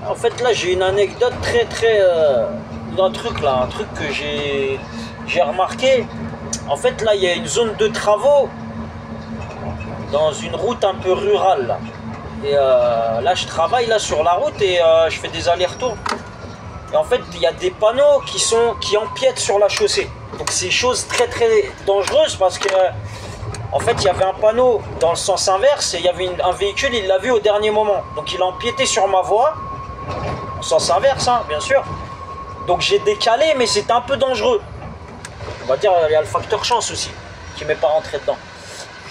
En fait, là, j'ai une anecdote un truc que j'ai remarqué. En fait, là, il y a une zone de travaux dans une route un peu rurale, là. Et là, je travaille là sur la route et je fais des allers-retours. Et en fait, il y a des panneaux qui empiètent sur la chaussée. Donc, c'est chose très dangereuse parce que en fait, il y avait un panneau dans le sens inverse et il y avait un véhicule, il l'a vu au dernier moment. Donc, il a empiété sur ma voie, en sens inverse, hein, bien sûr. Donc, j'ai décalé, mais c'était un peu dangereux. On va dire, il y a le facteur chance aussi, qui ne m'est pas rentré dedans.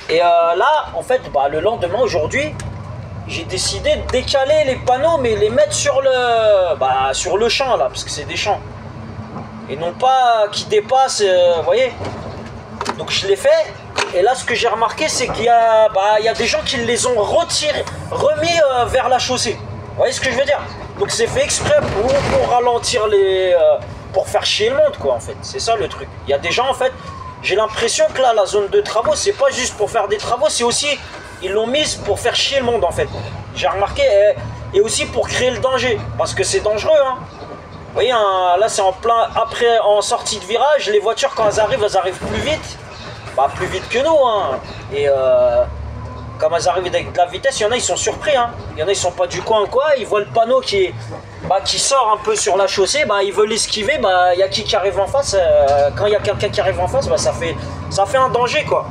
Et là, en fait, le lendemain, aujourd'hui, j'ai décidé de décaler les panneaux, mais les mettre sur le champ, là, parce que c'est des champs. Et non pas qui dépassent, vous voyez. Donc, je l'ai fait. Et là, ce que j'ai remarqué, c'est qu'il y a des gens qui les ont remis vers la chaussée. Vous voyez ce que je veux dire? Donc c'est fait exprès pour ralentir pour faire chier le monde, quoi, en fait. C'est ça le truc. Il y a des gens, en fait, j'ai l'impression que là, la zone de travaux, c'est pas juste pour faire des travaux, c'est aussi, ils l'ont mise pour faire chier le monde, en fait. J'ai remarqué, et aussi pour créer le danger, parce que c'est dangereux, hein. Vous voyez, hein, là, c'est en sortie de virage, les voitures, quand elles arrivent plus vite. Plus vite que nous, hein. Et comme elles arrivent avec de la vitesse, il y en a, ils sont surpris, hein. Il y en a, ils sont pas du coin, quoi. Ils voient le panneau qui sort un peu sur la chaussée, ils veulent l'esquiver, il y a qui arrive en face. Quand il y a quelqu'un qui arrive en face, ça fait un danger, quoi.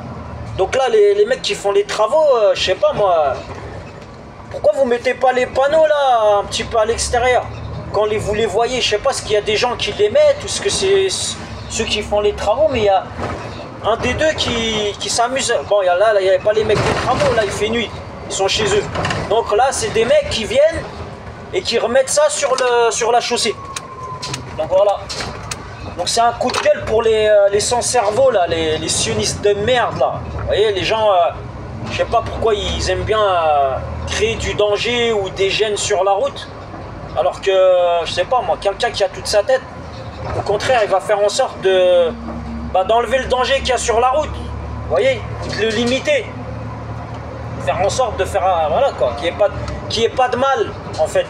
Donc là, les mecs qui font les travaux, je sais pas, moi, pourquoi vous mettez pas les panneaux, là, un petit peu à l'extérieur? Quand vous les voyez, je sais pas, est-ce qu'il y a des gens qui les mettent, ou est-ce que c'est ceux qui font les travaux, mais il y a un des deux qui s'amuse. Bon, là, il n'y avait pas les mecs des travaux, là, il fait nuit. Ils sont chez eux. Donc là, c'est des mecs qui viennent et qui remettent ça sur la chaussée. Donc voilà. Donc c'est un coup de gueule pour les sans-cerveau, là, les sionistes de merde, là. Vous voyez, les gens, je sais pas pourquoi ils aiment bien créer du danger ou des gênes sur la route. Alors que, je sais pas, moi, quelqu'un qui a toute sa tête, au contraire, il va faire en sorte d'enlever le danger qu'il y a sur la route, vous voyez, de le limiter, faire en sorte de faire voilà, quoi, qu'il n'y ait pas de mal, en fait.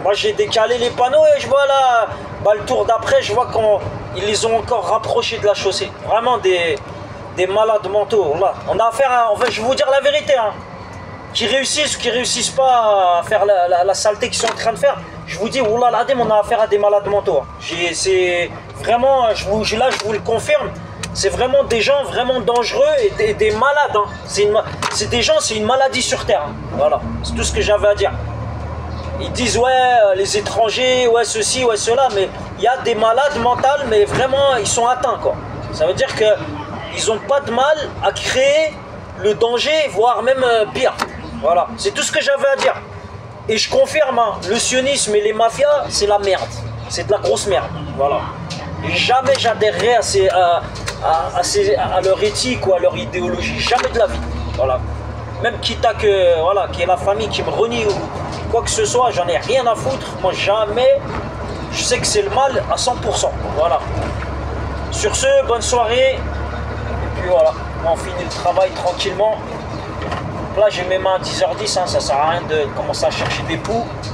Moi, j'ai décalé les panneaux et je vois là, le tour d'après, je vois qu'ils les ont encore rapprochés de la chaussée. Vraiment des malades mentaux. Là. On a affaire à, en fait, je vais vous dire la vérité, hein, qui réussissent ou qui réussissent pas à faire la saleté qu'ils sont en train de faire. Je vous dis, oula, on a affaire à des malades mentaux. C'est vraiment, je vous le confirme, c'est vraiment des gens vraiment dangereux et des malades. Hein. C'est des gens, c'est une maladie sur Terre. Hein. Voilà, c'est tout ce que j'avais à dire. Ils disent, ouais, les étrangers, ouais, ceci, ouais, cela, mais il y a des malades mentales, mais vraiment, ils sont atteints, quoi. Ça veut dire qu'ils n'ont pas de mal à créer le danger, voire même pire. Voilà, c'est tout ce que j'avais à dire. Et je confirme, hein, le sionisme et les mafias, c'est la merde. C'est de la grosse merde. Voilà. Et jamais j'adhérerai à leur éthique ou à leur idéologie. Jamais de la vie. Voilà. Même quitte à qu'il y ait la famille qui me renie ou quoi que ce soit, j'en ai rien à foutre. Moi, jamais. Je sais que c'est le mal à 100%. Voilà. Sur ce, bonne soirée. Et puis voilà, on finit le travail tranquillement. Là, j'ai mes mains à 10h10, hein, ça sert à rien de commencer à chercher des poux.